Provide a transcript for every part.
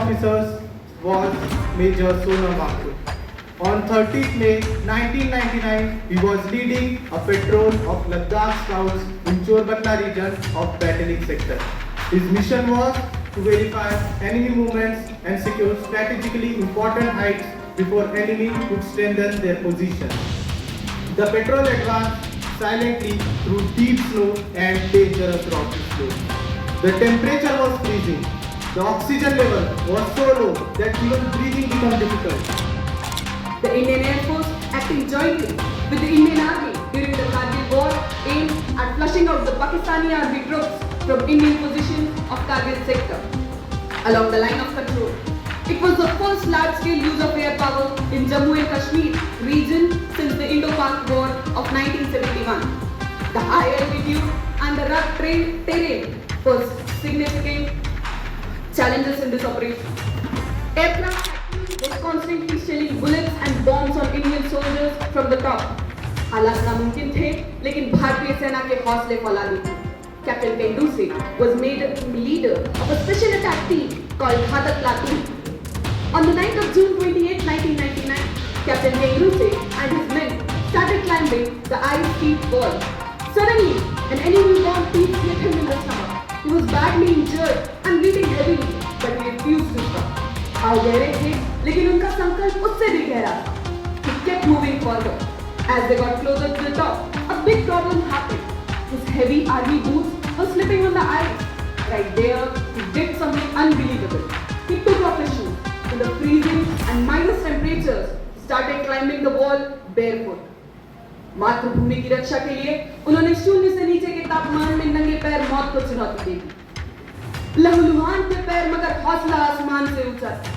officers was Major Sonam Mathur. On 30th May 1999, he was leading a patrol of Ladakh Scouts in Chorbatla region of battling sector. His mission was to verify enemy movements and secure strategically important heights before enemy could strengthen their position. The patrol advanced silently through deep snow and dangerous rocky slopes. The temperature was freezing. The oxygen level was so low that even breathing became difficult. The Indian Air Force, acting jointly with the Indian Army during the Kargil War, aimed at flushing out the Pakistani army troops from Indian positions of Kargil sector along the line of control. It was the first large-scale use of air power in Jammu and Kashmir region since the Indo-Pak War of 1971. The high altitude and the rough terrain posed significant challenges in this operation. Aircraft was constantly shelling bullets and bombs on Indian soldiers from the top. हालात नामुमकिन थे, लेकिन भारतीय सेना के हौसले फौलादी थे. Captain Tendulkar was made leader of a special attack team called Ghatak Platoon. On the 9th of June 28, 1999, Captain Tendulkar and his men started climbing the ice sheet wall. Suddenly, an enemy bomb hit him in the stomach. He was badly injured and bleeding heavily, but he refused to stop. How गहरे थे, लेकिन उनका संकल्प उससे भी गहरा था. He kept moving forward. As they got closer to the top, a big problem happened. His heavy army boots were slipping on the ice. Right there, he did something unbelievable. He took off his shoes. In the freezing and minus temperatures, started climbing the wall barefoot. मातृभूमि की रक्षा के लिए उन्होंने शून्य से नीचे के तापमान में नंगे पैर मौत को चुनौती दी. लहूलुहान थे पैर मगर हौसला आसमान से ऊंचा था.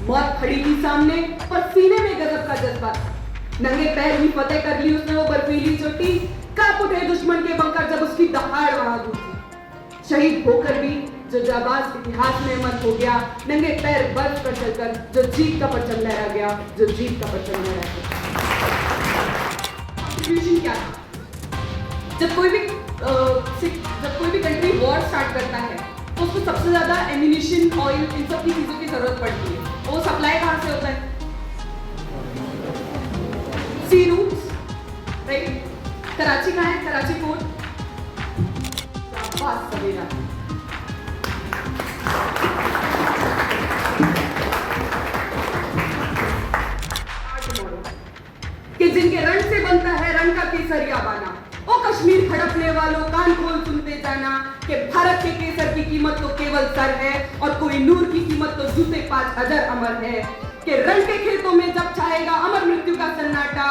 मौत खड़ी थी सामने पर सीने में गजब का जज्बा था. नंगे पैर ही फतेह कर ली उसने वो बर्फीली चोटी. कांप उठे दुश्मन के बंकर जब उसकी दहाड़ वहां गूंजी. शहीद होकर भी जो जाबाज इतिहास में अमर हो गया. नंगे पैर बर्फ पर चलकर जो जीत का परचम लहरा गया, जो जीत का परचम लहरा गया. कंट्रीब्यूशन क्या था? जब कोई भी कंट्री वॉर स्टार्ट करता है तो उसको सबसे ज्यादा एम्यूनिशन, ऑयल, इन सब की चीजों की जरूरत पड़ती है. वो सप्लाई कहाँ से होता है? Sea routes, right? कराची कहाँ है? कराची पोर्ट. शाबाश सवेरा. कि जिनके रंग से बनता है रंग का केसरिया बाना. ओ कश्मीर हड़पने वालों कान खोल सुनते जाना कि भारत के केसर की कीमत तो केवल सर है और कोई नूर की कीमत तो जूते 5000 अमर है. कि रंग के खेतों में जब छाएगा अमर मृत्यु का सन्नाटा.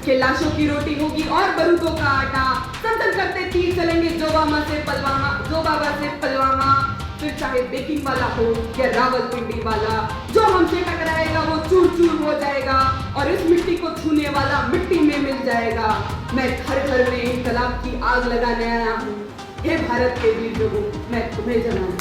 कि लाशों की रोटी होगी और बरूदों का आटा. संतन करते तीर चलेंगे जोबामा से पलवामा. फिर चाहे बेकिंग वाला हो या रावलपिंडी वाला, जो हमसे टकराएगा वो चूर चूर हो जाएगा और इस मिट्टी को छूने वाला मिट्टी में मिल जाएगा. मैं घर घर में इंकलाब की आग लगाने आया हूँ. हे भारत के वीर लोगों, मैं तुम्हें जनाना